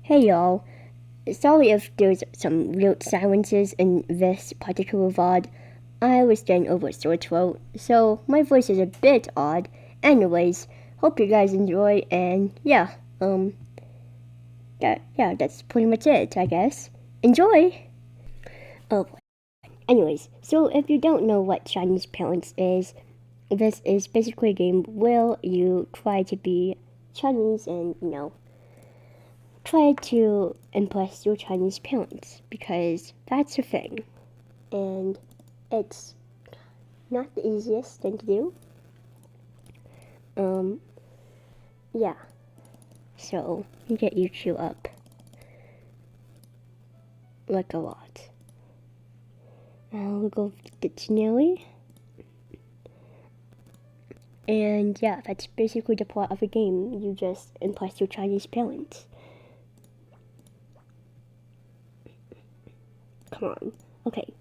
Hey y'all, sorry if there's some weird silences in this particular VOD. I was getting over a sore throat, so my voice is a bit odd. Anyways, hope you guys enjoy, and that's pretty much it, I guess. Enjoy! Oh boy. Anyways, so if you don't know what Chinese Parents is, this is basically a game where you try to be Chinese and, try to impress your Chinese parents because that's a thing. And it's not the easiest thing to do. Yeah. So you get YouTube up like a lot. We'll go dictionary. And yeah, that's basically the plot of the game. You just impress your Chinese parents. Come on. Okay.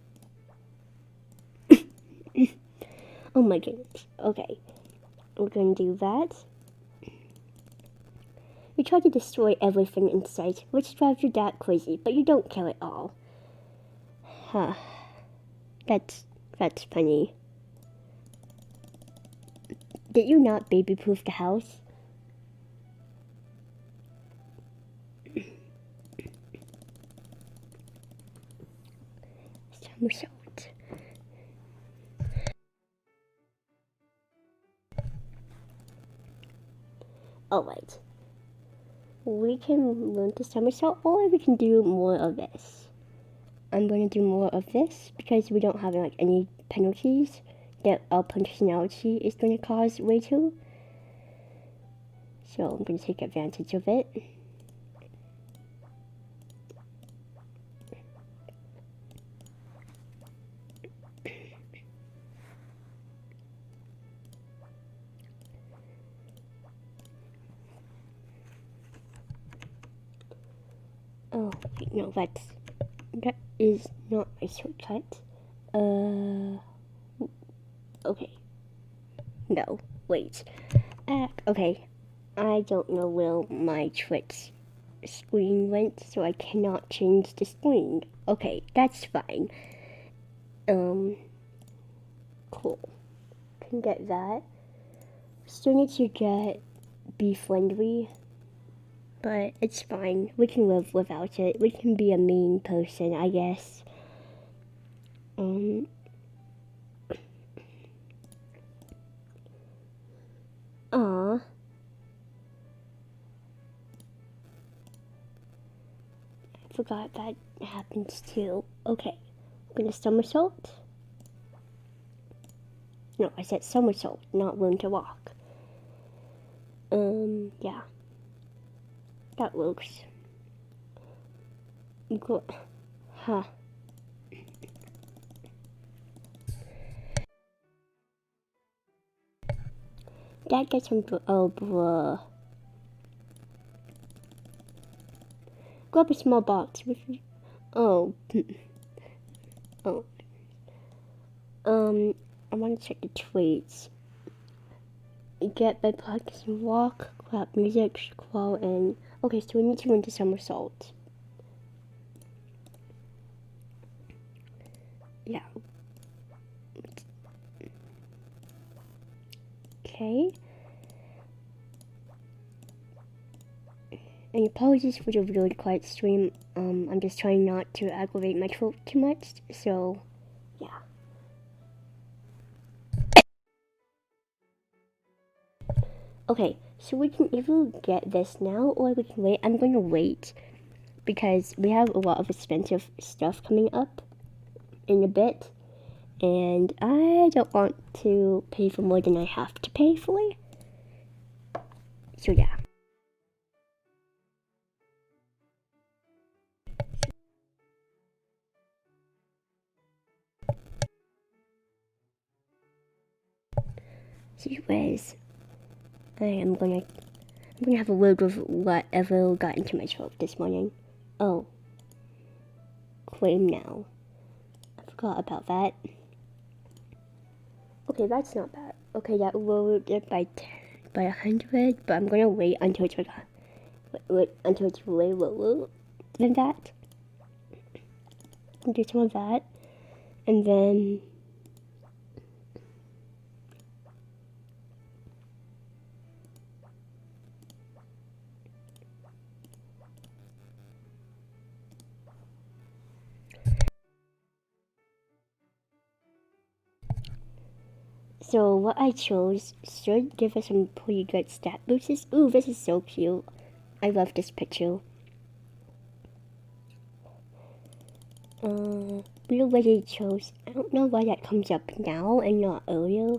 Oh my goodness. Okay. We're gonna do that. You try to destroy everything in sight, which drives your dad crazy, but you don't care at all. Huh. That's funny. Did you not baby-proof the house? Somersault. Alright. We can learn to somersault, or we can do more of this. I'm going to do more of this because we don't have any penalties that our personality is going to cause way too. So I'm going to take advantage of it. Oh, wait, no, that is not my shortcut. Okay. No, wait. Okay. I don't know where my Twitch screen went, so I cannot change the screen. Okay, that's fine. Cool. Can get that. Still need to get Be Friendly, but it's fine. We can live without it. We can be a mean person, I guess. Aw. I forgot that happens too. Okay. I'm gonna somersault. No, I said somersault, not learn to walk. Yeah. That works. Good. Huh. That gets some. Oh, bruh. Grab a small box. Oh. Oh. I want to check the traits. Get by practicing walk, clap music, crawl, and okay. So we need to learn to somersault. Yeah. Okay. And apologies for the really quiet stream. I'm just trying not to aggravate my throat too much. So, yeah. Okay, so we can either get this now or we can wait. I'm going to wait because we have a lot of expensive stuff coming up in a bit. And I don't want to pay for more than I have to pay for. So, yeah. Anyways, I'm gonna have a word with whatever got into my throat this morning. Oh. Claim now. I forgot about that. Okay, that's not bad. Okay, that lowered it by 100, but I'm gonna wait until it's like wait until it's way lower than that. Do some of that, and then so what I chose should give us some pretty good stat boosts. Ooh, this is so cute. I love this picture. We already chose. I don't know why that comes up now and not earlier.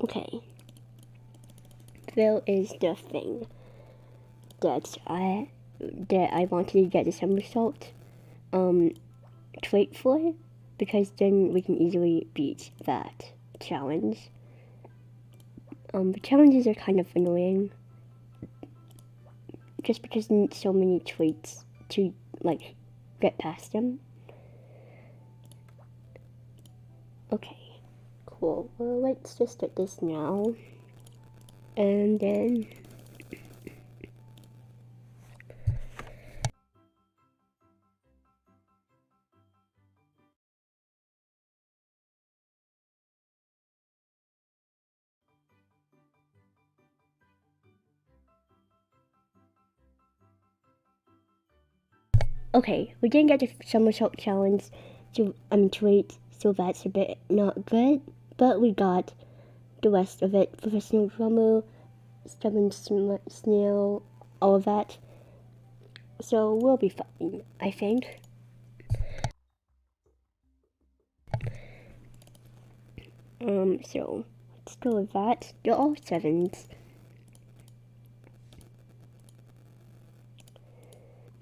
Okay. There is the thing that I wanted to get the somersault trait for, because then we can easily beat that challenge. The challenges are kind of annoying, just because you need so many traits to like get past them. Okay, cool. Well, let's just get this now, and then okay, we didn't get the somersault challenge to trait, so that's a bit not good. But we got the rest of it: professional drummer, stubborn snail, all of that. So we'll be fine, I think. So let's go with that. They're all 7s.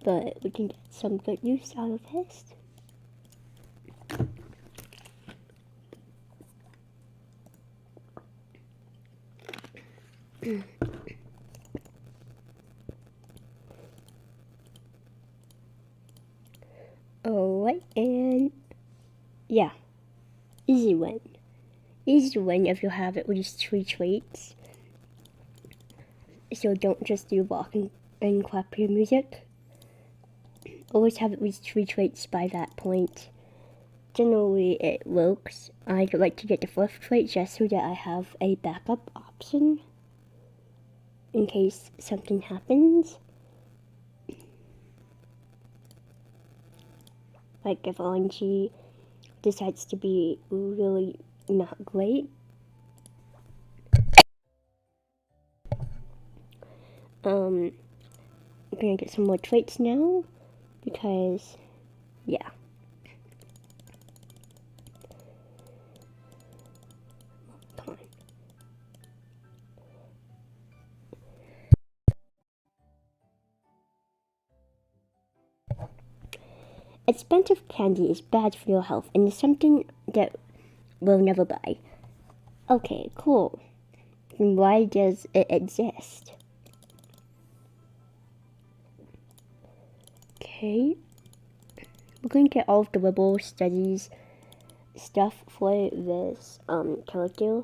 But we can get some good use out of this. Alright, and yeah, easy win. Easy win if you have at least 3 traits. So don't just do walk and clap your music. Always have at least 3 traits by that point. Generally it works. I'd like to get the 4th trait just so that I have a backup option in case something happens. Like if RNG decides to be really not great. I'm gonna get some more traits now because, yeah. Come on. Expensive candy is bad for your health and is something that we'll never buy. Okay, cool. Then why does it exist? Okay. We're going to get all of the liberal studies stuff for this character.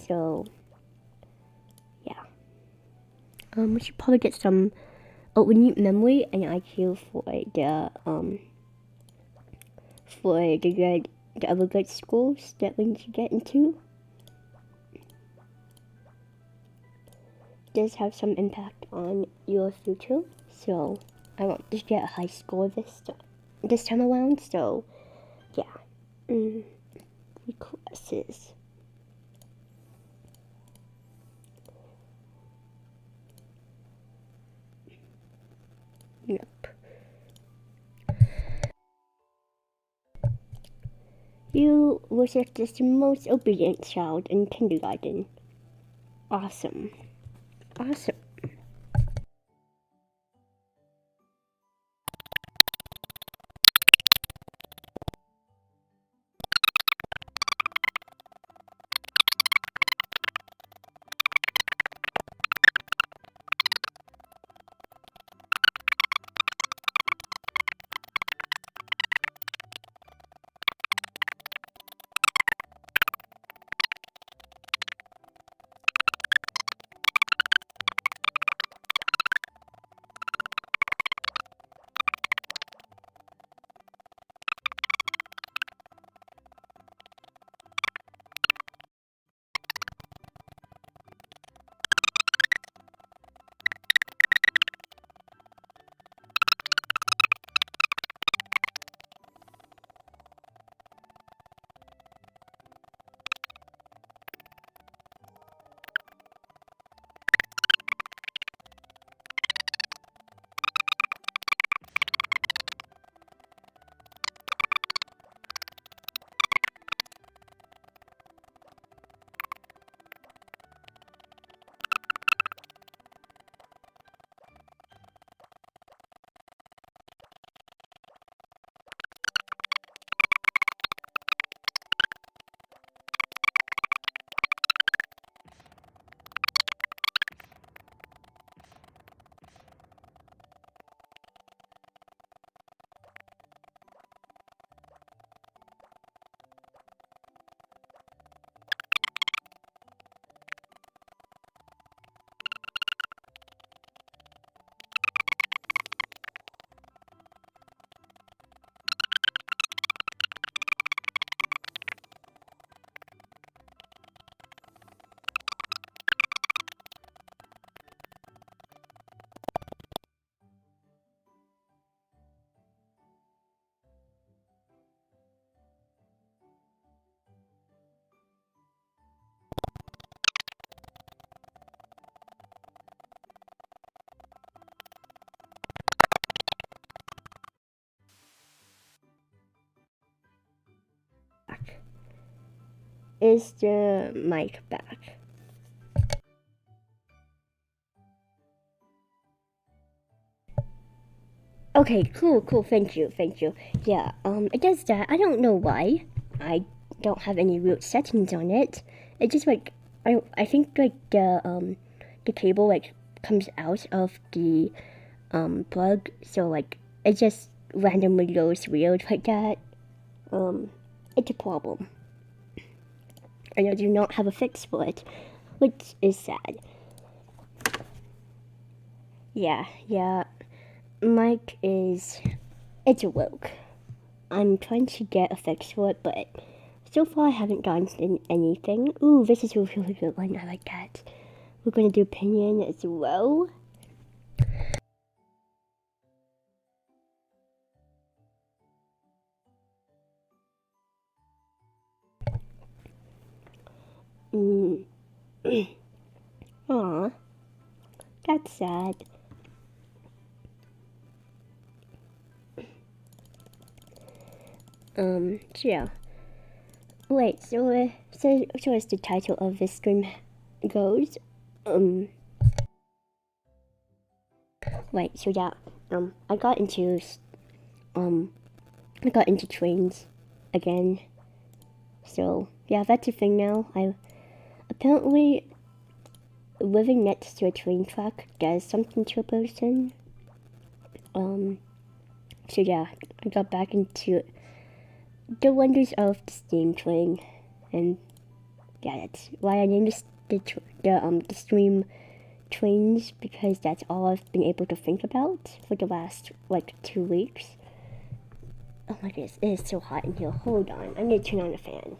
So, yeah. We should probably get some. Oh, we need memory and IQ for the other good schools that we need to get into. Does have some impact on your future, so I want to get a high score this time around. So, yeah. Classes. Yep. You were just the most obedient child in kindergarten. Awesome. Awesome. is the mic back? Okay, cool, thank you. Yeah, it does that. I don't know why. I don't have any root settings on it. It just like, I think like the cable like comes out of the plug, so like it just randomly goes weird like that. It's a problem. And I do not have a fix for it, which is sad. Yeah. Mike is, it's woke. I'm trying to get a fix for it, but so far I haven't gotten anything. Ooh, this is a really good one. I like that. We're gonna do opinion as well. Aw, that's sad. So yeah. Wait, so as the title of this stream goes, wait, so yeah, I got into trains again. So yeah, that's a thing now. I apparently living next to a train track does something to a person. So yeah, I got back into the wonders of the steam train, and yeah, that's why I named the stream trains, because that's all I've been able to think about for the last like 2 weeks. Oh my goodness, it is so hot in here. Hold on, I'm gonna turn on the fan.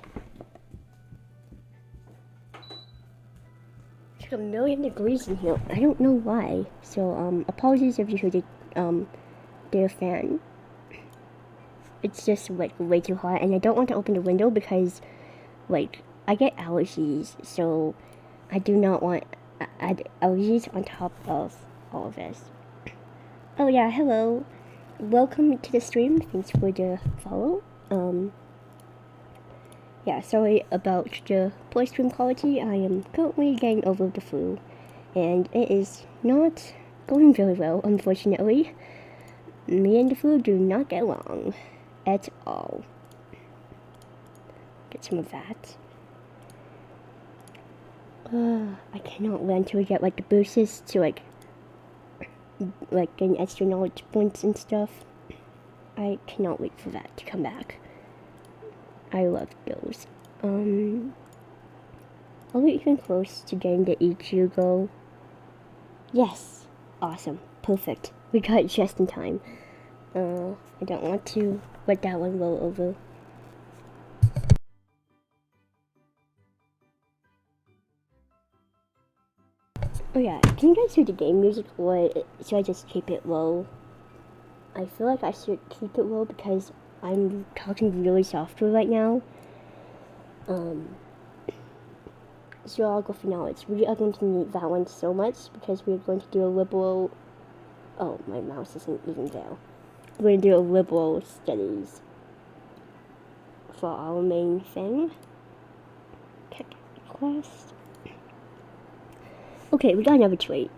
It's like 1,000,000 degrees in here. I don't know why. So apologies if you heard the fan. It's just like way too hot, and I don't want to open the window because like I get allergies, so I do not want add allergies on top of all of this. Oh yeah, hello. Welcome to the stream. Thanks for the follow. Yeah, sorry about the poor stream quality. I am currently getting over the flu, and it is not going very well, unfortunately. Me and the flu do not get along at all. Get some of that. I cannot wait until we get like the boosters to like getting extra knowledge points and stuff. I cannot wait for that to come back. I love those. Are we even close to getting the EQ goal? Yes! Awesome. Perfect. We got it just in time. I don't want to let that one roll over. Oh yeah, can you guys hear the game music, or should I just keep it low? I feel like I should keep it low because I'm talking really softly right now. So I'll go for knowledge. We are going to need that one so much because we're going to do a liberal... Oh, my mouse isn't even there. We're going to do a liberal studies for our main thing. Quest. Okay, we got another trait.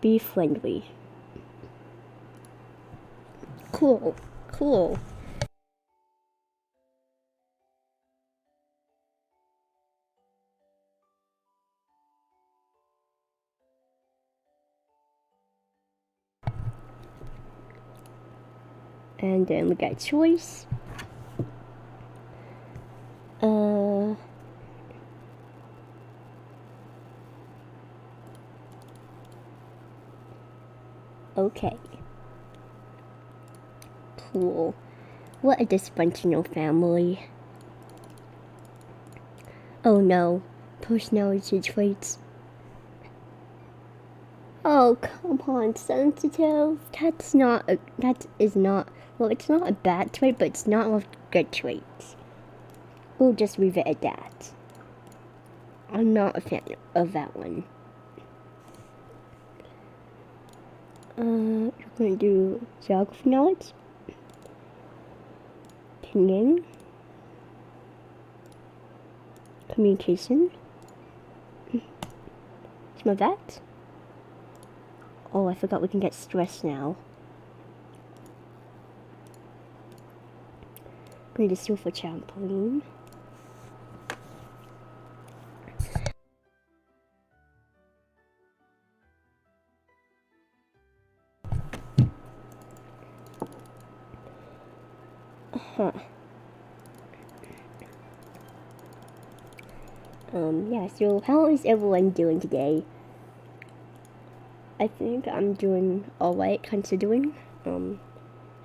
Be friendly. Cool. And then we got choice. Okay. Cool. What a dysfunctional family. Oh no. Personality traits. Oh, come on, sensitive. That is not, well, it's not a bad trait, but it's not one of the good traits. We'll just leave it at that. I'm not a fan of that one. We're gonna do geography knowledge. Opinion. communication. Some of that. Oh, I forgot we can get stress now. Going to silver trampoline. Yeah, so how is everyone doing today? I think I'm doing alright considering.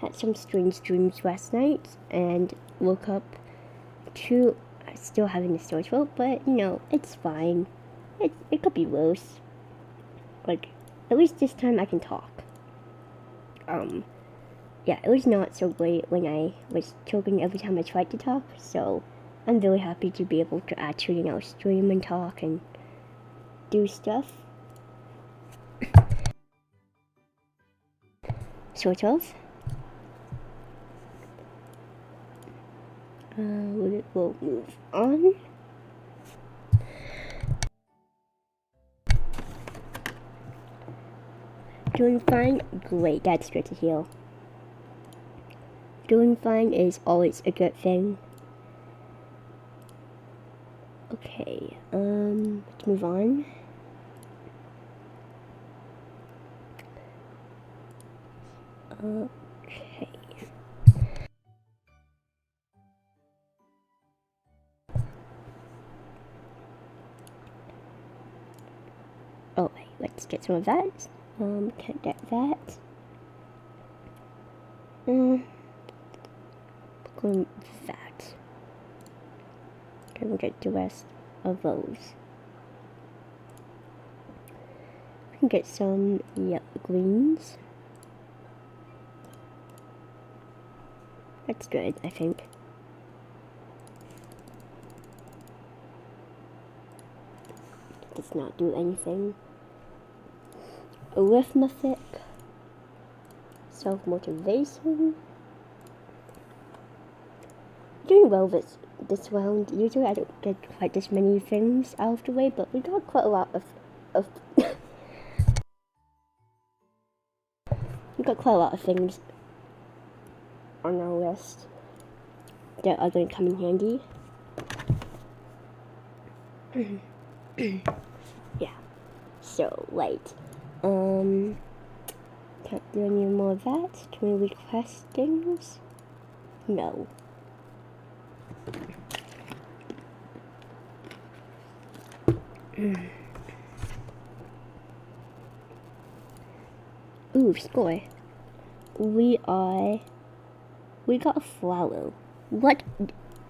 Had some strange dreams last night and woke up to still having a sore throat, but you know, it's fine. It could be worse. Like, at least this time I can talk. Yeah, it was not so great when I was choking every time I tried to talk, so I'm very happy to be able to actually, you know, stream and talk and do stuff. Sort of. We'll move on. Doing fine? Great, that's good to hear. Doing fine is always a good thing. Okay, let's move on. Okay. Oh, wait, let's get some of that. Can't get that. Going that. Okay, we'll get the rest of those. We can get some yellow greens. That's good, I think. Does not do anything. Arithmetic. Self-motivation. Doing well this round. Usually I don't get quite this many things out of the way, but we got quite a lot of we got quite a lot of things on our list that are going to come in handy. Yeah. So, right. Can't do any more of that. Can we request things? No. Ooh, score. We got a flower. What?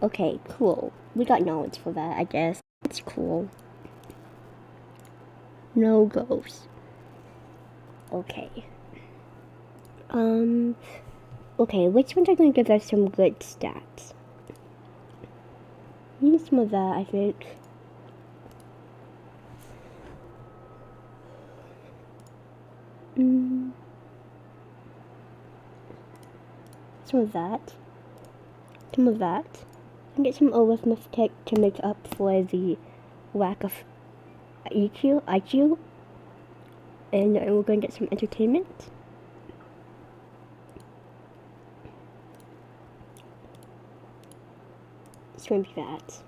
Okay, cool. We got knowledge for that, I guess. That's cool. No ghosts. Okay. Okay, which ones are going to give us some good stats? Need some of that, I think. Some of that. Some of that. And get some arithmetic to make up for the lack of IQ. And we're going to get some entertainment. It's going to be that.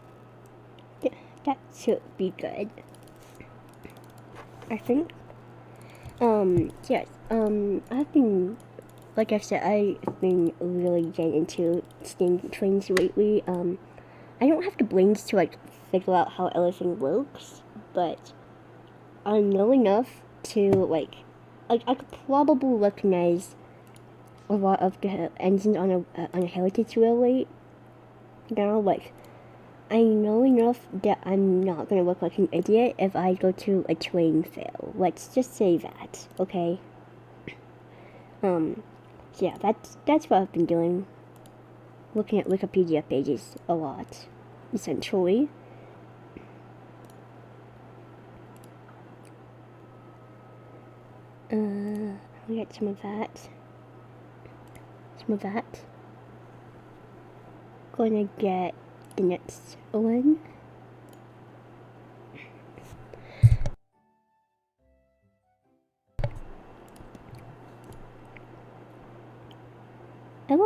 Yeah, that should be good. I think. Yes. I've been, like I said, I've been really getting into steam trains lately. I don't have the brains to like figure out how everything works, but I know enough to like I could probably recognize a lot of the engines on a heritage railway. Now, like, I know enough that I'm not gonna look like an idiot if I go to a train fail. Let's just say that, okay? Yeah, that's what I've been doing. Looking at Wikipedia pages a lot, essentially. We get some of that. Some of that. Gonna get the next one.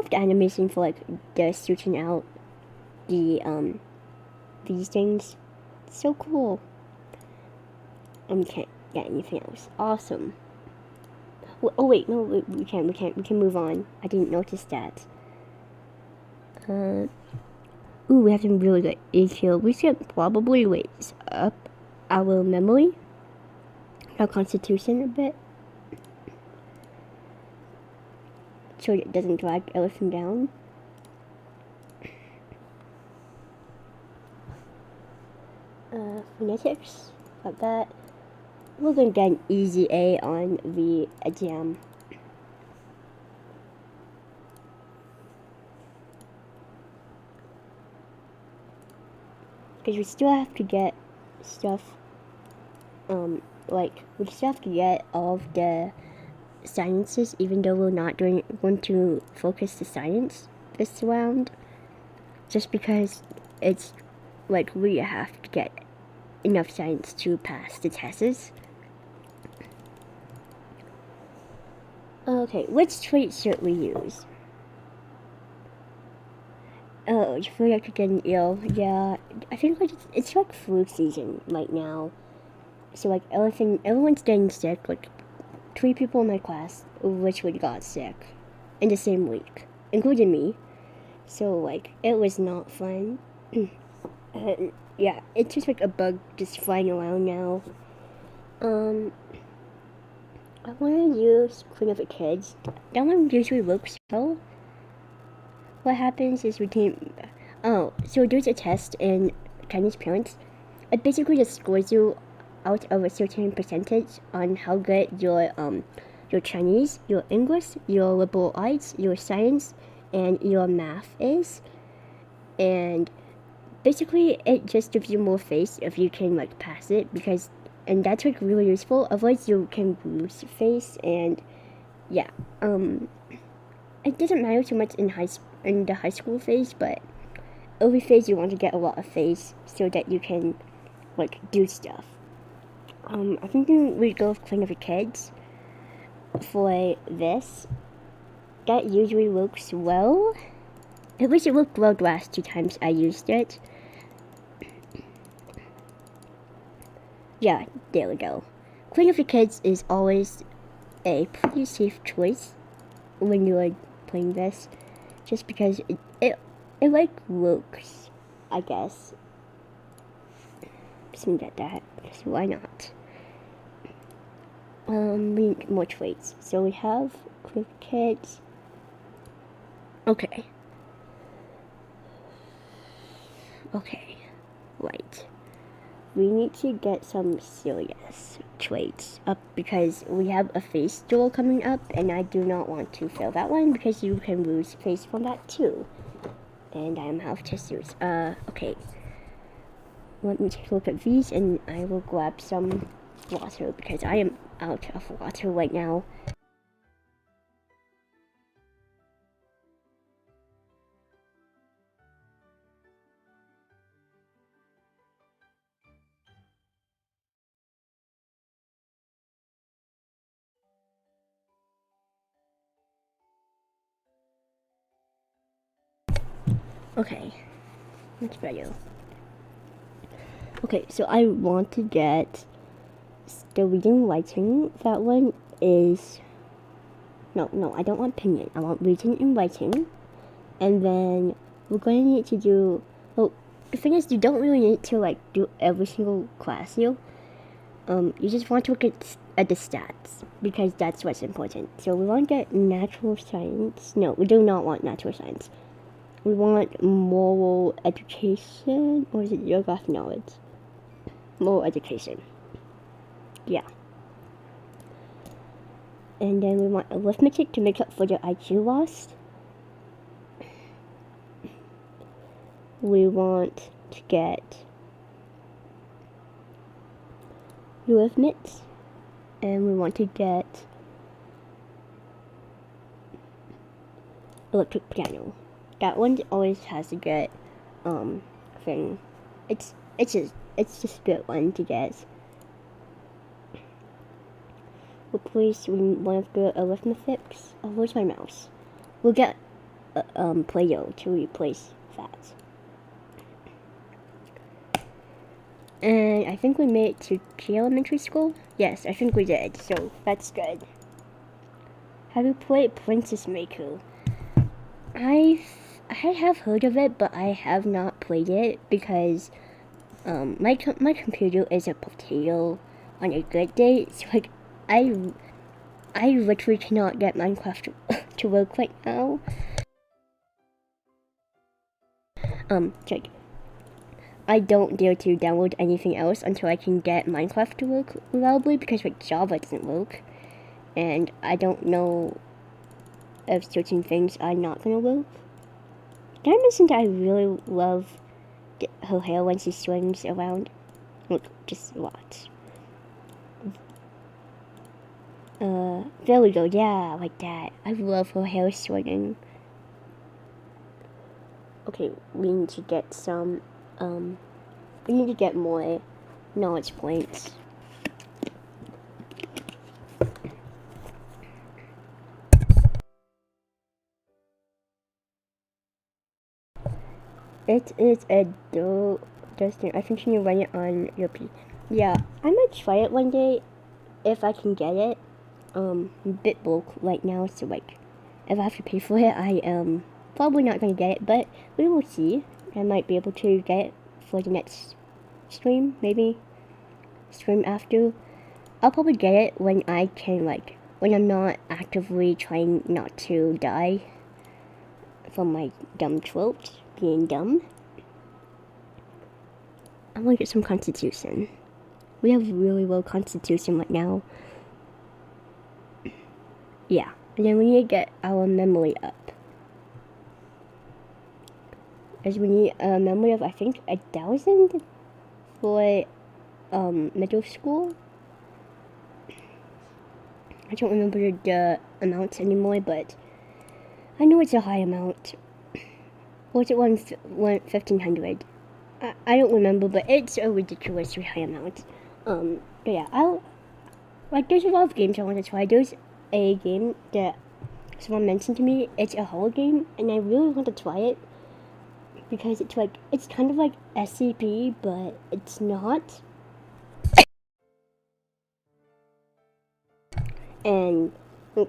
love the animation for like the switching out the these things. It's so cool. Can't get anything else. Awesome. Oh wait, no, we can move on. I didn't notice that. Ooh, we have some really good EQ. We should probably raise up our memory, our constitution a bit, so it doesn't drag everything down. Phonetics, like that. We're gonna get an easy A on the exam. Because we still have to get stuff, like, we still have to get all of the sciences, even though we're not going to focus the science this round. Just because it's, like, we have to get enough science to pass the tests. Okay, which trait should we use? Oh, you feel like you're getting ill? Yeah, I think like it's like flu season right now. So like everyone's getting sick. Like 3 people in my class literally got sick in the same week, including me. So like it was not fun. Yeah, it's just like a bug just flying around now. I want to use Queen of the Kids. That one usually works well. What happens is so there's a test in Chinese parents. It basically just scores you out of a certain percentage on how good your Chinese, your English, your liberal arts, your science, and your math is. And basically it just gives you more face if you can like pass it, and that's like really useful. Otherwise you can lose face, and yeah, it doesn't matter too much in the high school phase, but every phase you want to get a lot of face so that you can like do stuff. I think we go with Queen of the Kids for this. That usually works well. At least it worked well the last 2 times I used it. Yeah, there we go. Queen of the Kids is always a pretty safe choice when you're playing this, just because it like works, I guess. Just get that, because why not? We need more traits. So we have Queen of the Kids. Okay, right. We need to get some serious traits up because we have a face duel coming up, and I do not want to fail that one because you can lose face from that too. And I am out of tissues. Okay. Let me take a look at these, and I will grab some water because I am out of water right now. Okay, much better. Okay, so I want to get the reading and writing. That one is no, I don't want opinion. I want reading and writing. And then we're going to need to do, well, the thing is, you don't really need to like do every single class here. You just want to look at the stats because that's what's important. So we want to get natural science. No, we do not want natural science. We want moral education, or is it geographic knowledge? Moral education. Yeah. And then we want arithmetic to make up for the IQ loss. We want to get arithmetics, and we want to get electric piano. That one always has a good thing. It's just a good one to get. But please, we want to go arithmetics. Oh, where's my mouse? We'll get Play-Doh to replace that. And I think we made it to Key Elementary School. Yes, I think we did, so that's good. Have you played Princess Maker? I have heard of it, but I have not played it because my computer is a potato on a good day. So like I literally cannot get Minecraft to work right now. Check. I don't dare to download anything else until I can get Minecraft to work reliably because like Java doesn't work, and I don't know if certain things are not gonna work. Did I mention that I really love her hair when she swings around? Look, just watch. There we go. Yeah, like that. I love her hair swinging. Okay, we need to get some. We need to get more knowledge points. It is a Dustin. I think you can run it on your P. Yeah, I might try it one day if I can get it. Bit bulk right now, so like, if I have to pay for it, I am probably not gonna get it, but we will see. I might be able to get it for the next stream, maybe stream after. I'll probably get it when I can, like, when I'm not actively trying not to die from my dumb tropes, being dumb. I want to get some constitution. We have really low constitution right now. Yeah, and then we need to get our memory up. As we need a memory of, I think, 1,000 for middle school. I don't remember the amounts anymore, but I know it's a high amount. Or was it 1,500? I don't remember, but it's a ridiculously high amount. But yeah, there's a lot of games I want to try. There's a game that someone mentioned to me. It's a horror game, and I really want to try it because it's kind of like SCP, but it's not. And I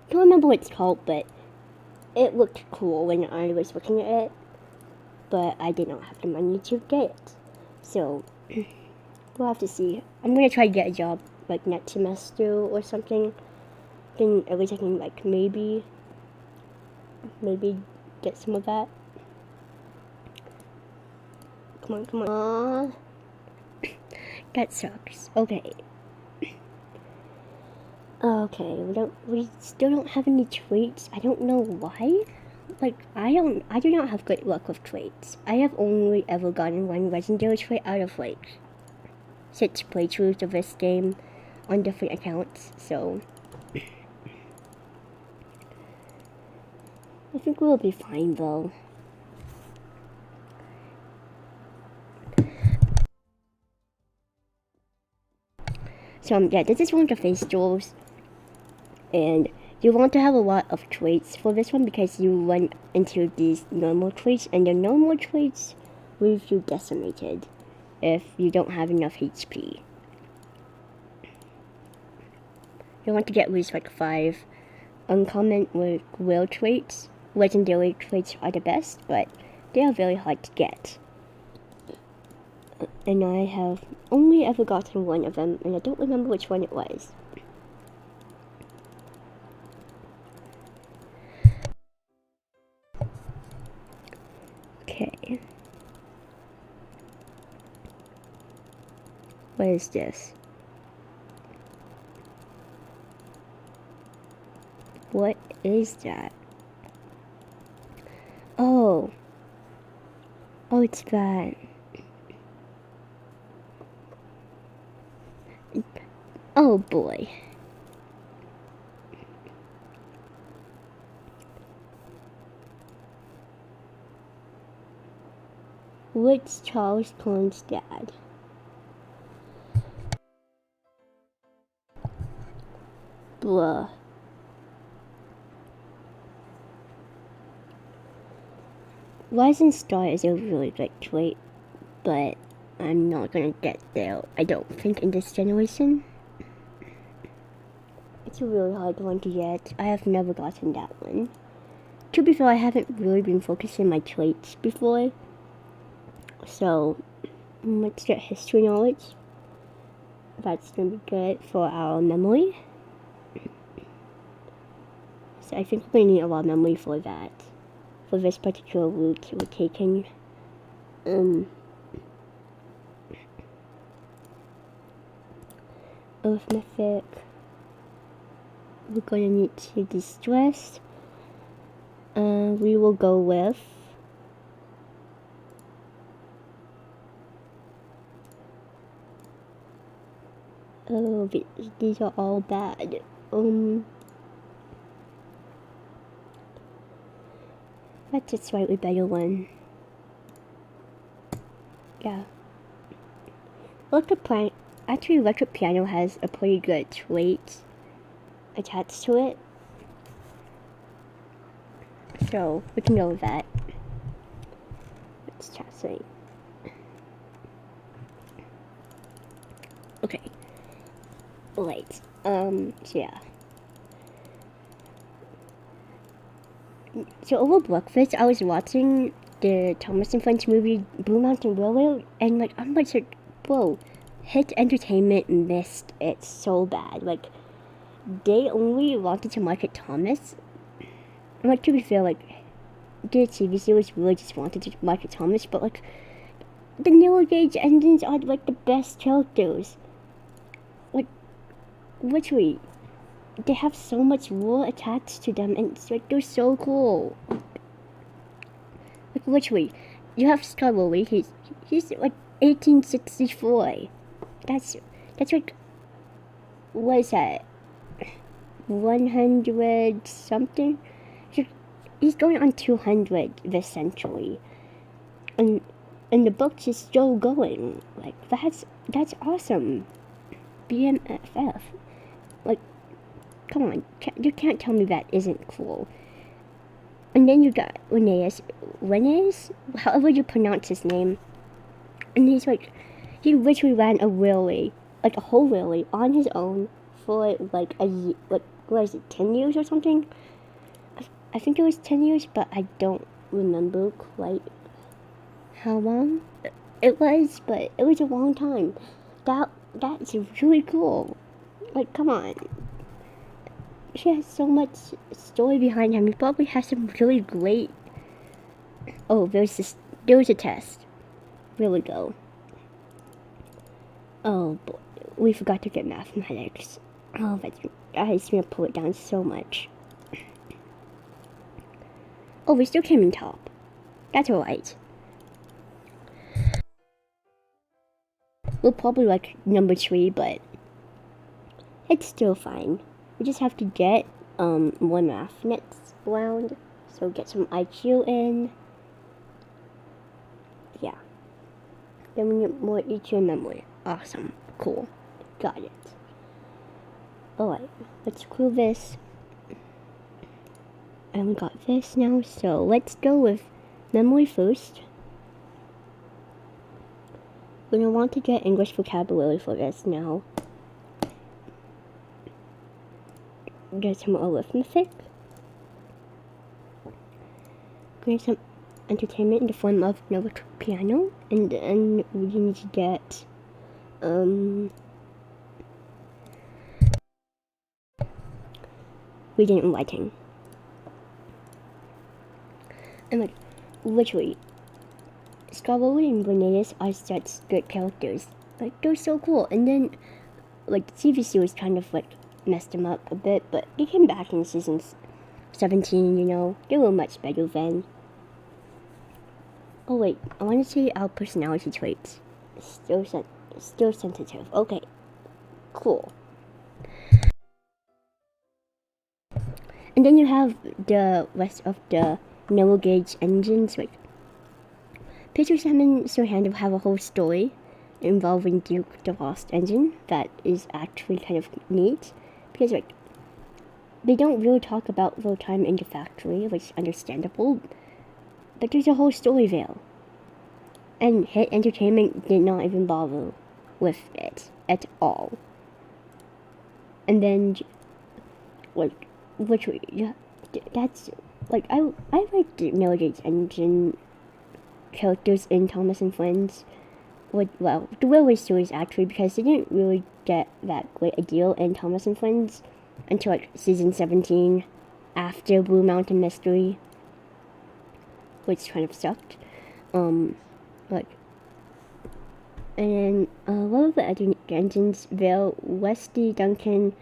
don't remember what it's called, but it looked cool when I was looking at it. But I did not have the money to get it, so we'll have to see. I'm gonna try to get a job like next semester or something. Then at least I can like maybe get some of that. Come on. That sucks. Okay. Okay, we still don't have any traits. I don't know why. Like, I do not have good luck with traits. I have only ever gotten one legendary trait out of like 6 playthroughs of this game on different accounts, so I think we'll be fine though. So yeah, this is one of the festivals, and you want to have a lot of traits for this one because you run into these normal traits, and the normal traits leave you decimated if you don't have enough HP. You want to get at least like 5 uncommon or rare traits. Legendary traits are the best, but they are very hard to get. And I have only ever gotten one of them, and I don't remember which one it was. Okay. What is this? What is that? Oh. Oh, it's that. Oh boy. What's Charles Corn's dad? Bruh. Rising Star is a really good trait, but I'm not gonna get there, I don't think, in this generation. It's a really hard one to get. I have never gotten that one. To be fair, I haven't really been focusing my traits before. So, let's get history knowledge. That's gonna be good for our memory. So I think we're gonna need a lot of memory for that. For this particular route we're taking. Arithmetic. We're gonna need to distress. We will go with these are all bad. That's a slightly better one. Yeah. Electric piano has a pretty good trait attached to it. So we can go with that. Let's translate. Okay. Right. So yeah. So over breakfast, I was watching the Thomas and Friends movie Blue Mountain Railroad, and like I'm like, bro, Hit Entertainment missed it so bad. Like they only wanted to market Thomas. Like to be fair, like the TV series really just wanted to market Thomas, but like the narrow gauge engines are like the best characters. Like literally, they have so much lore attached to them, and it's like they're so cool. Like literally, you have Skarloey. He's like 1864. That's like, what is that? 100 something. He's going on 200 this century, and the books is still going. Like that's awesome. BMFF. Like, come on, you can't tell me that isn't cool. And then you got Linnaeus, however you pronounce his name. And he's like, he literally ran a rally, like a whole rally on his own for like what is it, 10 years or something? I think it was 10 years, but I don't remember quite how long it was, but it was a long time. That's really cool. Like, come on. She has so much story behind him. He probably has some really great... Oh, there was a test. There we go. Oh boy, we forgot to get mathematics. Oh, I just gonna pull it down so much. Oh, we still came in top. That's alright. We're probably like number 3, but it's still fine. We just have to get more math next round, so get some IQ in. Yeah. Then we get more EQ and memory. Awesome. Cool. Got it. Alright, let's clear this. And we got this now, so let's go with memory first. We're gonna want to get English vocabulary for this now. Get some arithmetic. Get some entertainment in the form of electric piano, and then we need to get reading and writing. And like literally, Skarloey and Linnaeus are such good characters. Like they're so cool. And then like the TV series kind of like messed them up a bit, but they came back in season 17, you know. They were much better then. Oh wait, I want to see our personality traits. Still sensitive. Okay, cool. And then you have the rest of the narrow gauge engines. Like Peter, Sam, and Sir Hand have a whole story involving Duke the Lost engine that is actually kind of neat, because like they don't really talk about their time in the factory, which is understandable, but there's a whole story there. And Hit Entertainment did not even bother with it at all. And then, like, yeah, that's, like, I like the Melodies Engine characters in Thomas and Friends. Well, the railway series actually, because they didn't really get that great a deal in Thomas and Friends until like season 17 after Blue Mountain Mystery, which kind of sucked. Like, and then one of the other engines, Vale, Westy, Duncan.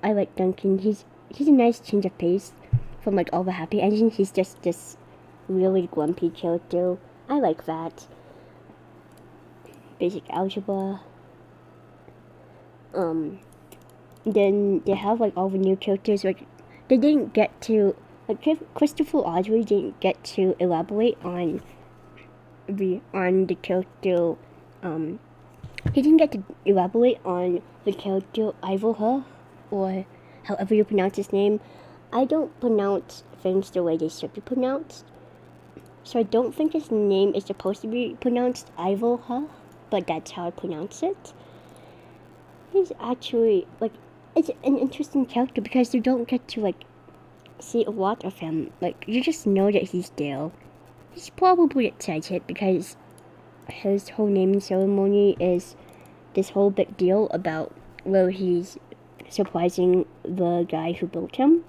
I like Duncan. He's a nice change of pace from like all the happy engines. He's just this really grumpy character. I like that. Basic algebra. Then they have like all the new characters. Like they didn't get to Christopher Audrey didn't get to elaborate on the character. He didn't get to elaborate on the character Ivorha, or however you pronounce his name. I don't pronounce things the way they should be pronounced, so I don't think his name is supposed to be pronounced Ivorha, but that's how I pronounce it. He's actually, like, it's an interesting character because you don't get to, like, see a lot of him. Like, you just know that he's there. He's probably excited because his whole naming ceremony is this whole big deal about where he's surprising the guy who built him.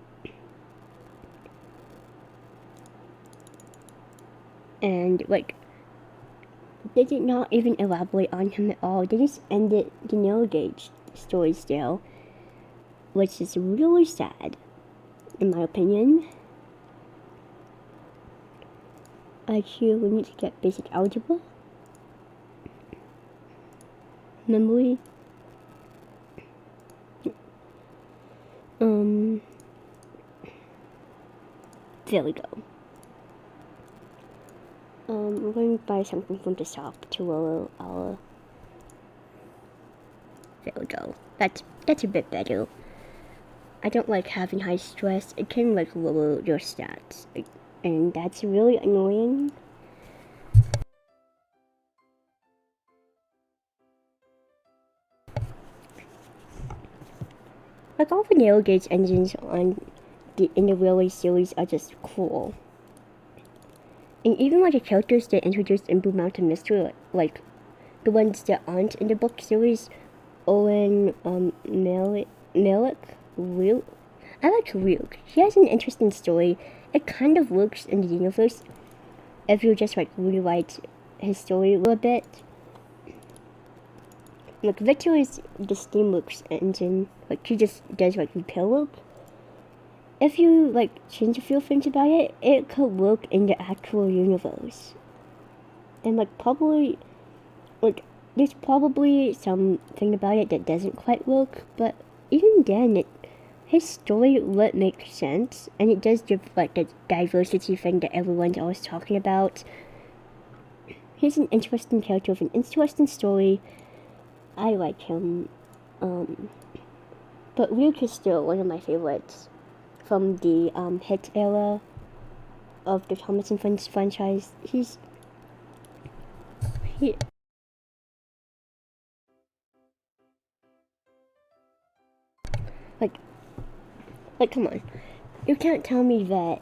And, like, they did not even elaborate on him at all. They just ended the narrow gauge stories there, which is really sad, in my opinion. Actually, we need to get basic algebra, memory, there we go. We're going to buy something from the shop to lower our, there we go. That's a bit better. I don't like having high stress. It can like lower your stats, and that's really annoying. Like all the narrow gauge engines in the railway series are just cool. And even like the characters they introduced in Blue Mountain Mystery, like the ones that aren't in the book series, Owen, Malik, Ryuk. I like Ryuk. He has an interesting story. It kind of works in the universe if you just like rewrite his story a little bit. Like Victor is the Steamworks engine. Like he just does like repair work. If you like change a few things about it, it could work in the actual universe. And like probably, like there's probably something about it that doesn't quite work, but even then, his story would make sense, and it does give like the diversity thing that everyone's always talking about. He's an interesting character with an interesting story. I like him, but Ryuk is still one of my favorites from the Hit era of the Thomas and Friends franchise. Like, come on. You can't tell me that,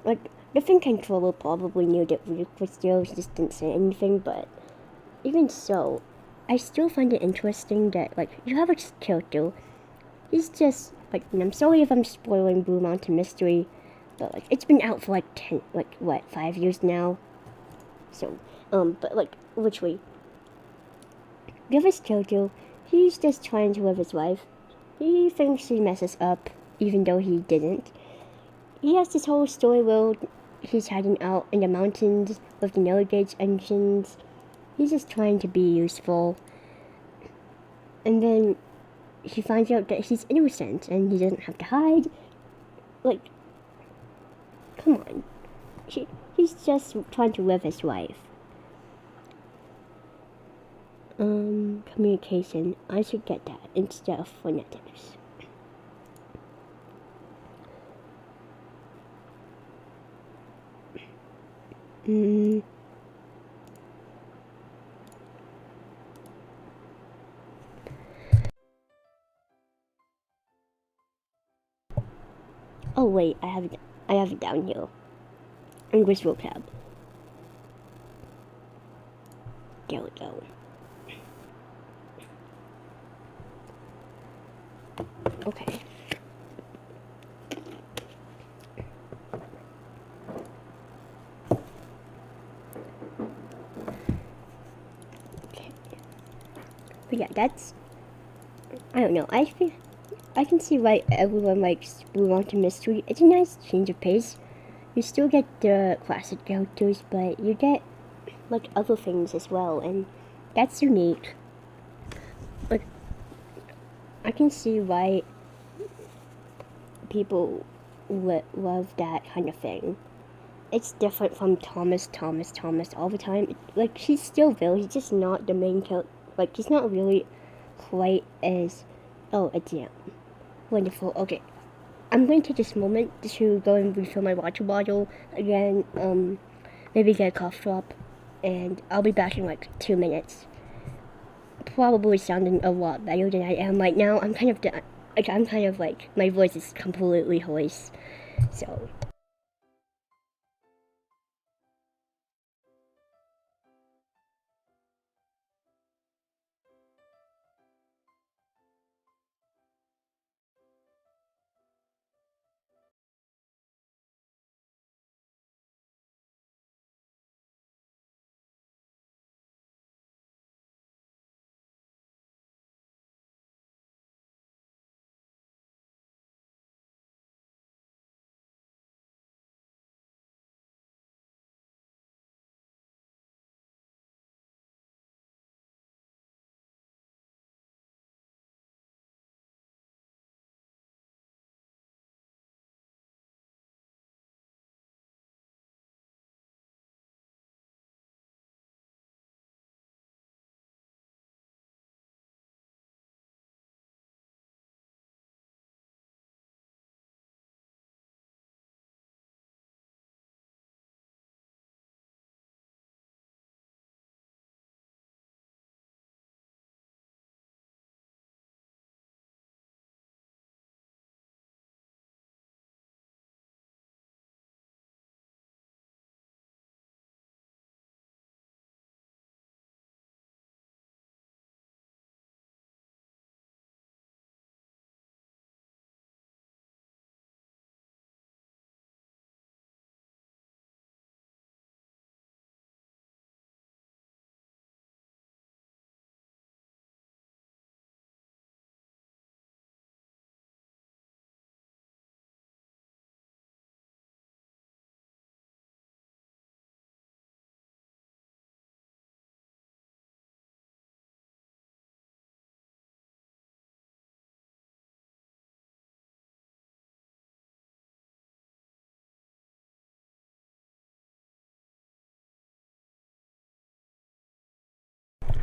like, the Fin Controller probably knew that Ryuk was there, he just didn't say anything, but even so, I still find it interesting that, like, you have a character, he's just, like, and I'm sorry if I'm spoiling Blue Mountain Mystery, but, like, it's been out for, like, 5 years now, so, but, like, literally, you have his character, he's just trying to live his life, he thinks he messes up, even though he didn't. He has this whole story where he's hiding out in the mountains with the narrow gauge engines. He's just trying to be useful. And then he finds out that he's innocent and he doesn't have to hide. Like, come on. He's just trying to live his life. Communication. I should get that instead of phonetics. Mm. Oh wait, I have it down here. English vocab. There we go. Okay. Okay. But yeah, that's. I don't know. I can see why everyone likes Blue Mountain Mystery. It's a nice change of pace. You still get the classic characters, but you get like other things as well, and that's unique. Like, I can see why people love that kind of thing. It's different from Thomas all the time. Like, she's still Bill, he's just not the main character. Like, he's not really quite as. Oh, a jam. Wonderful. Okay. I'm going to take this moment to go and refill my water bottle again, maybe get a cough drop, and I'll be back in like 2 minutes. Probably sounding a lot better than I am right now. I'm kind of like, my voice is completely hoarse, so.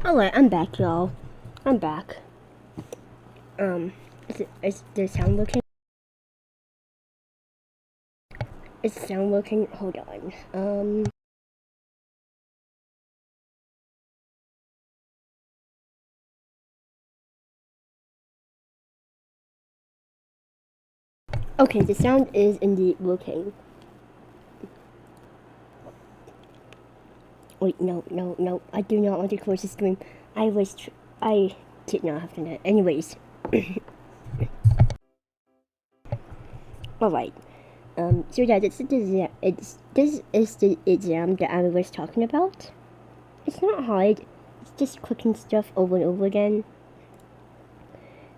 Alright, I'm back, y'all. I'm back. Is the sound working? Is the sound working? Hold on. Okay, the sound is indeed working. Wait, no. I do not want to close the stream. I did not have to know. Anyways. Alright. So yeah, this is the exam that I was talking about. It's not hard. It's just clicking stuff over and over again.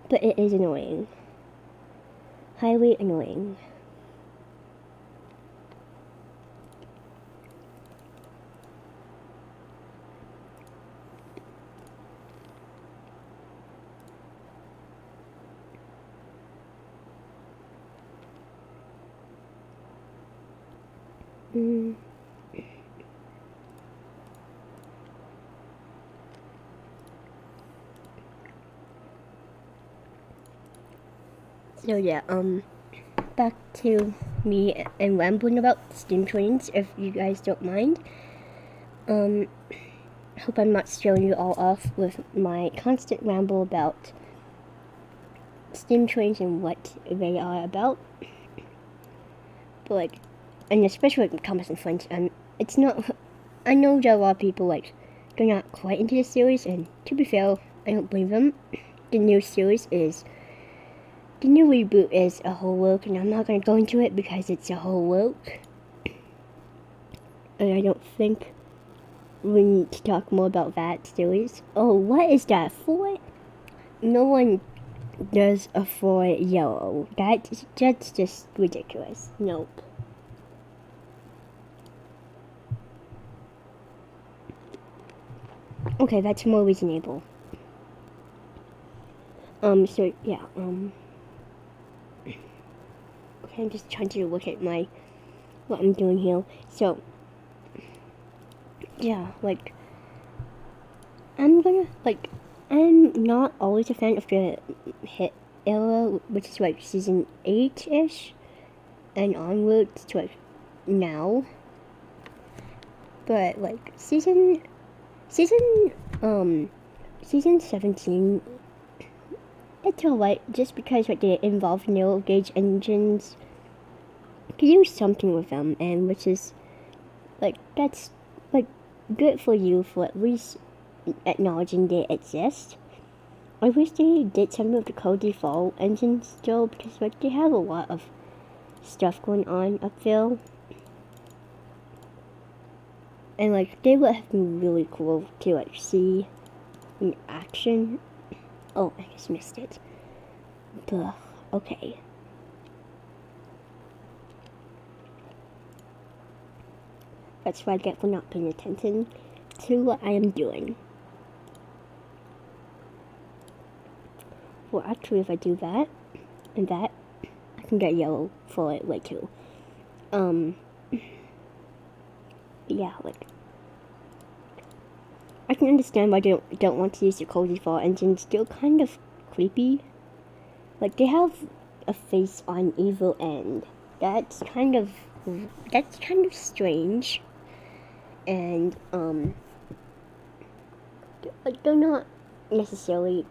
But it is annoying. Highly annoying. So yeah, back to me and rambling about steam trains, if you guys don't mind. Hope I'm not showing you all off with my constant ramble about steam trains and what they are about. But like, and especially with Thomas and Friends, it's not. I know there are a lot of people like they're not quite into the series, and to be fair, I don't blame them. The new reboot is a whole work, and I'm not gonna go into it because it's a whole work, and I don't think we need to talk more about that series. Oh, what is that for? No one does a for yellow. That's just ridiculous. Nope. Okay, that's more reasonable. So yeah, okay, I'm just trying to look at what I'm doing here. So yeah, like I'm not always a fan of the hit era, which is like season 8-ish and onwards to like now. But like season 17, it's alright, just because like they involve narrow gauge engines. You can do something with them, and which is like that's like good for you for at least acknowledging they exist. I wish they did something with the code default engine still, because like they have a lot of stuff going on up there. And like they would have been really cool to like see in action. Oh, I just missed it. But okay. That's what I get for not paying attention to what I am doing. Well, actually, if I do that and that, I can get yellow for it way too. Yeah, like I can understand why they don't want to use the code default engine. Still kind of creepy. Like they have a face on evil end. That's kind of strange. And like they're not exactly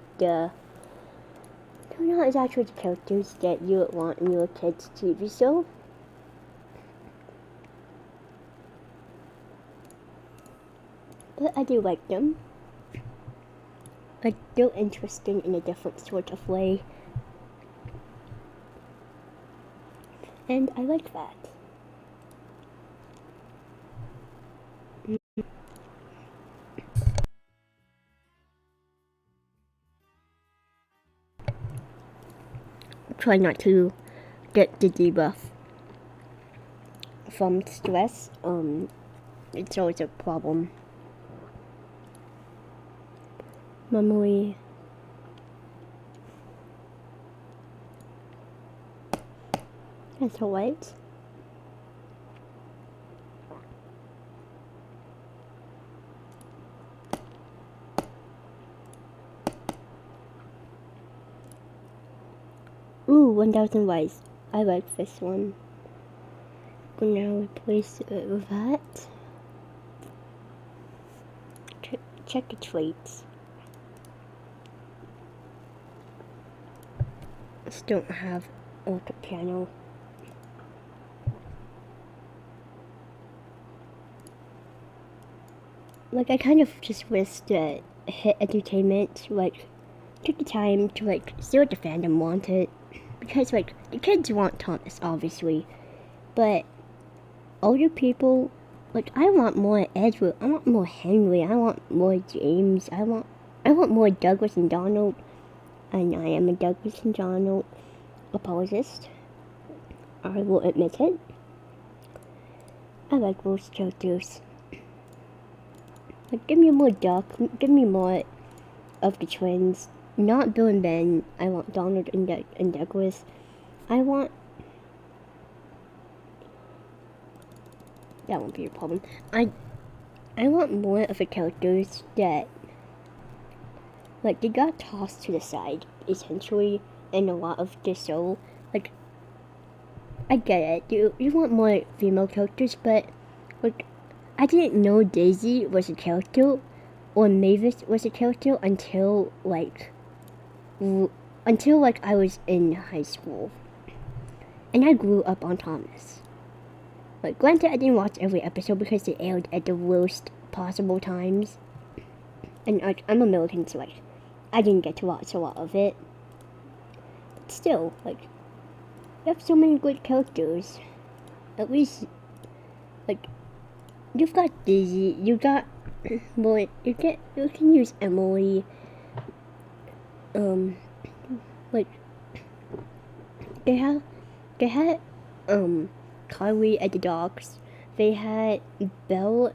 the characters that you would want in your kids' TV show. But I do like them. Like they're interesting in a different sort of way. And I like that. Try not to get the debuff from stress. It's always a problem. Memory. That's alright. Ooh, 1000 rice. I like this one. I'm gonna replace it with that. Check the traits. Just don't have Orca piano. Like I kind of just wish that Hit Entertainment like took the time to like see what the fandom wanted, because like the kids want Thomas obviously, but older people, like I want more Edward, I want more Henry, I want more James, I want more Douglas and Donald. And I am a Douglas and Donald apologist. I will admit it. I like those characters. Like, give me more Duck. Give me more of the twins. Not Bill and Ben. I want Donald and Douglas. I want... That won't be a problem. I want more of the characters that... Like, they got tossed to the side, essentially, in a lot of the show. Like, I get it. You want more female characters, but like I didn't know Daisy was a character or Mavis was a character until like I was in high school, and I grew up on Thomas. Like, granted, I didn't watch every episode because they aired at the worst possible times, and like I'm American, so like I didn't get to watch a lot of it. But still, like you have so many good characters. At least, like you've got Daisy, you got well, you can use Emily. Like they had Skarloey at the docks. They had Belle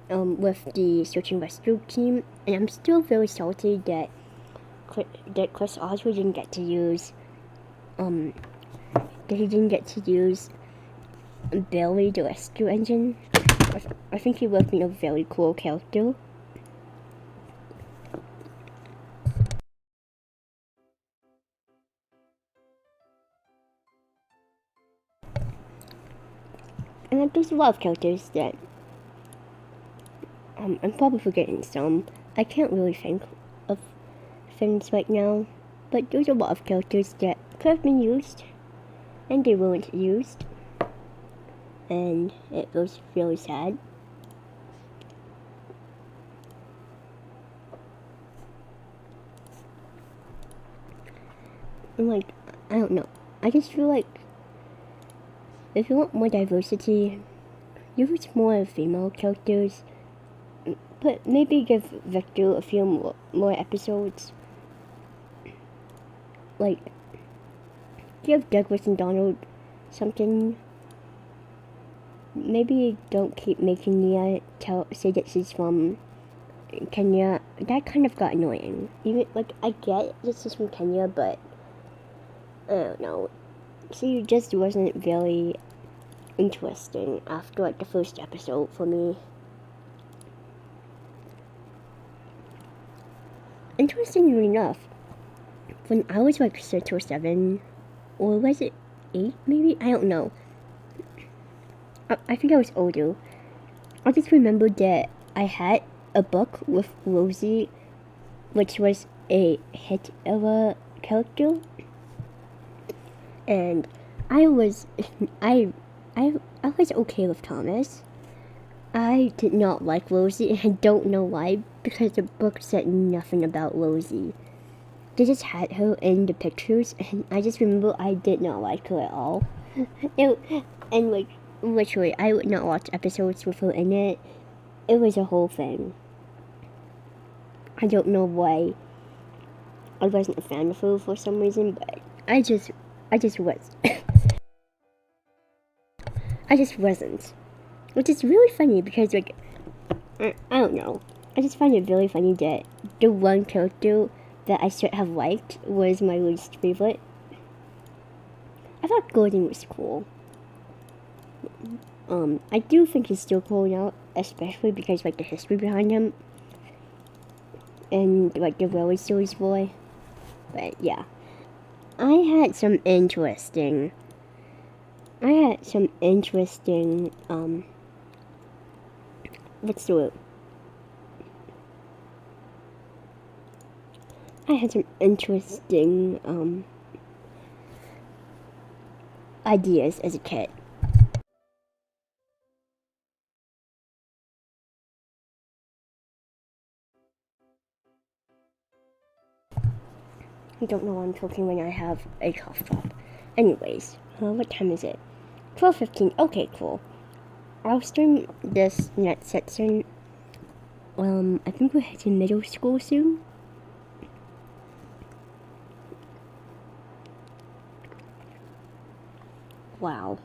with the search and rescue team, and I'm still very salty that Chris Oswald didn't get to use Billy the rescue engine. I think he would have been a very cool character. And like, there's a lot of characters that I'm probably forgetting some. I can't really think of things right now, but there's a lot of characters that could have been used, and they weren't used, and it was really sad. And like, I don't know. I just feel like if you want more diversity, use more female characters, but maybe give Victor a few more episodes. Like, give Douglas and Donald something. Maybe don't keep making Nia say that she's from Kenya. That kind of got annoying. Even like I get this is from Kenya, but I don't know. She just wasn't very interesting after like the first episode for me. Interestingly enough, when I was like 6 or 7, or was it 8 maybe? I don't know. I think I was older. I just remember that I had a book with Rosie, which was a hit of a character, and I was okay with Thomas. I did not like Rosie, and I don't know why, because the book said nothing about Rosie. They just had her in the pictures, and I just remember I did not like her at all. And like, literally, I would not watch episodes with her in it. It was a whole thing. I don't know why I wasn't a fan of her for some reason, but I just was. I just wasn't. Which is really funny because, like, I don't know. I just find it really funny that the one character that I should have liked was my least favorite. I thought Gordon was cool. I do think he's still cool now, especially because, like, the history behind him. And, like, the Railway Series boy. But, yeah. I had some interesting, let's do it. I had some interesting, ideas as a kid. I don't know why I'm talking when I have a cough drop. Anyways, what time is it? 12:15. Okay, cool. I'll stream this next section. I think we're hitting middle school soon. Wow.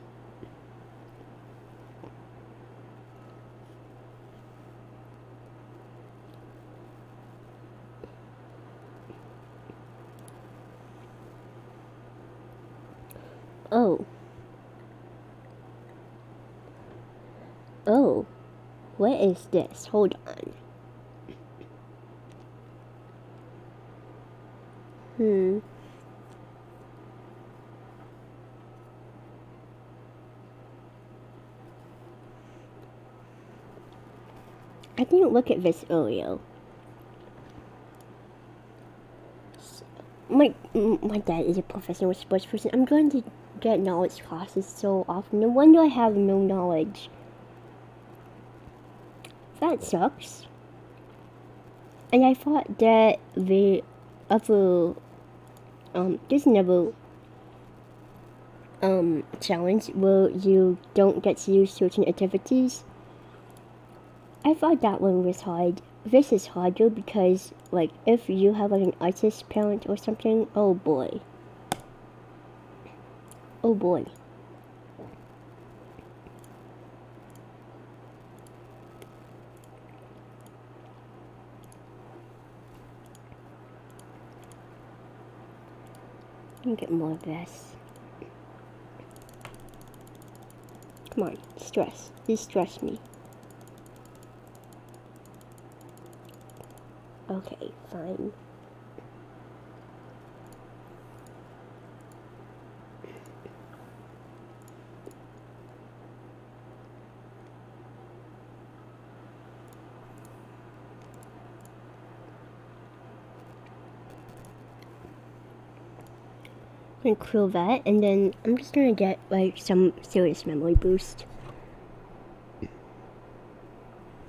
Oh. Oh. What is this? Hold on. I didn't look at this earlier. My dad is a professional sports person. I'm going to get knowledge classes so often. No wonder I have no knowledge. That sucks. And I thought that the other there's another challenge where you don't get to use certain activities. I thought that one was hard. This is harder because, like, if you have like an artist parent or something, oh boy. Oh boy. Let me get more of this. Come on, stress. Distress me. Okay, fine. I'm gonna kill that, and then I'm just gonna get like some serious memory boost.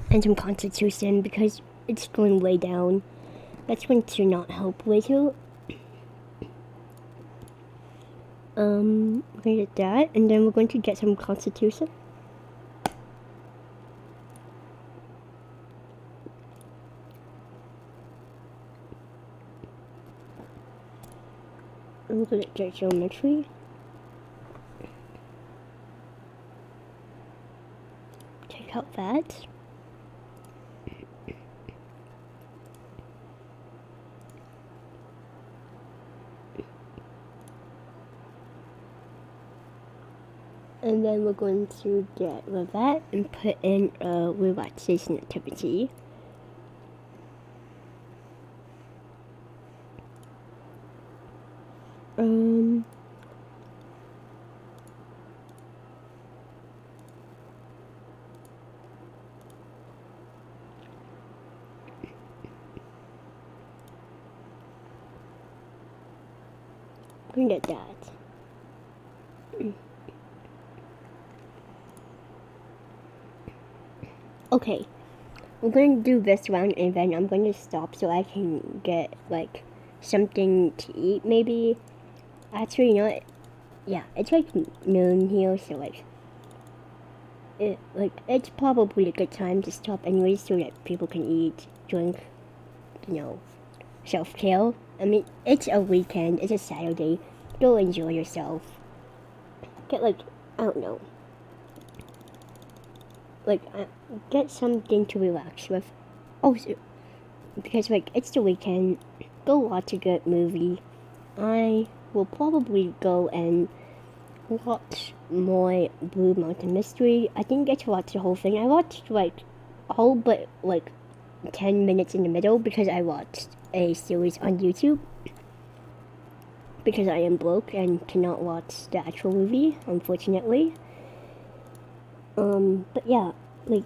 And some constitution because it's going way down. That's going to not help later. We're gonna get that, and then we're going to get some constitution. I'm gonna get geometry. Take out that. And then we're going to get rid of that and put in a relaxation activity. I'm gonna get that. Okay, we're going to do this round and then I'm going to stop so I can get like something to eat maybe. Actually, you know what? Yeah, it's like noon here, so it's probably a good time to stop anyways so that people can eat, drink, you know, self-care. I mean, it's a weekend, it's a Saturday. Go enjoy yourself. Get like, I don't know. Like, get something to relax with. Oh, so, because, like, it's the weekend. Go watch a good movie. I will probably go and watch more Blue Mountain Mystery. I didn't get to watch the whole thing. I watched, like, all but, like, 10 minutes in the middle because I watched a series on YouTube. Because I am broke and cannot watch the actual movie, unfortunately. But yeah, like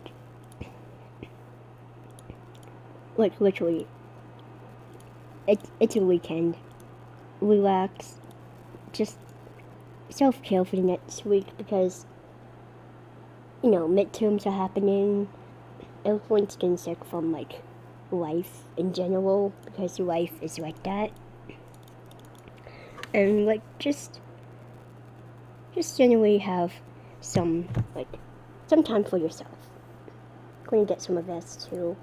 literally, it's a weekend. Relax, just self-care for the next week because, you know, midterms are happening. Everyone's getting sick from, like, life in general because life is like that. And, like, just generally have some time for yourself. I'm going to get some of this too,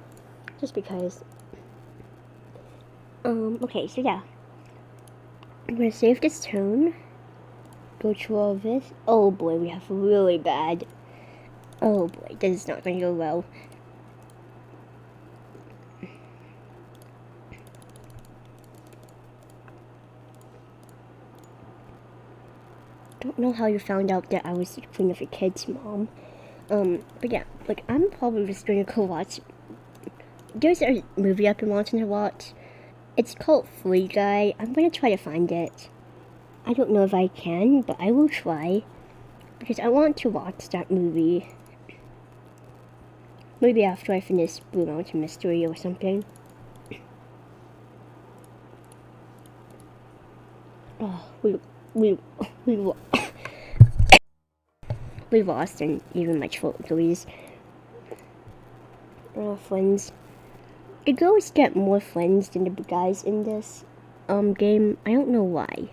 just because. Okay, so yeah. I'm going to save this tone. Go through all of this. Oh boy, we have really bad. Oh boy, this is not going to go well. Don't know how you found out that I was Queen of the Kids mom. But yeah, like, I'm probably just going to go watch. There's a movie I've been wanting to watch. It's called Free Guy. I'm going to try to find it. I don't know if I can, but I will try. Because I want to watch that movie. Maybe after I finish Blue Mountain Mystery or something. Oh, we we lost and even much vocalies. Friends. The girls get more friends than the guys in this game. I don't know why.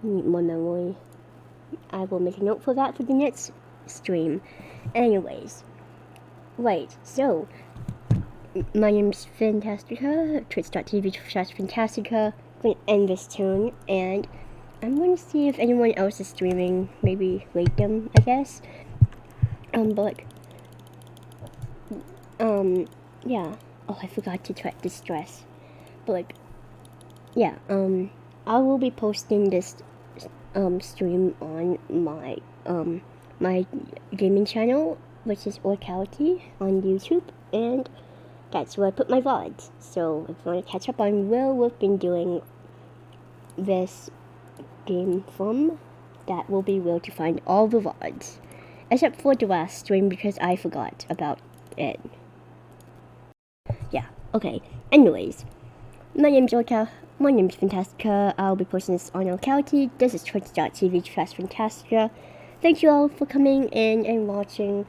Need more memory. I will make a note for that for the next stream. Anyways, right, so my name's Fantastica, twitch.tv/Fantastica. I'm going to end this tune, and I'm going to see if anyone else is streaming. Maybe rate them, I guess. Yeah. Oh, I forgot to track the stress. But, yeah, I will be posting this, stream on my, my gaming channel, which is Orca on YouTube, and that's where I put my VODs. So, if you want to catch up on where we've been doing this game from, that will be where to find all the VODs. Except for the last stream, because I forgot about it. Yeah, okay. Anyways, my name's Orca. My name's Fantastica. I'll be posting this on Locality. This is twitch.tv/Fantastica. Thank you all for coming in and watching.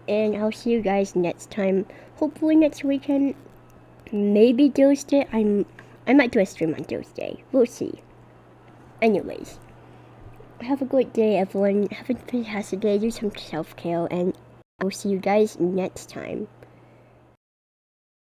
And I'll see you guys next time. Hopefully next weekend. Maybe Thursday. I might do a stream on Thursday. We'll see. Anyways, have a great day, everyone. Have a fantastic day. Do some self-care. And I'll see you guys next time.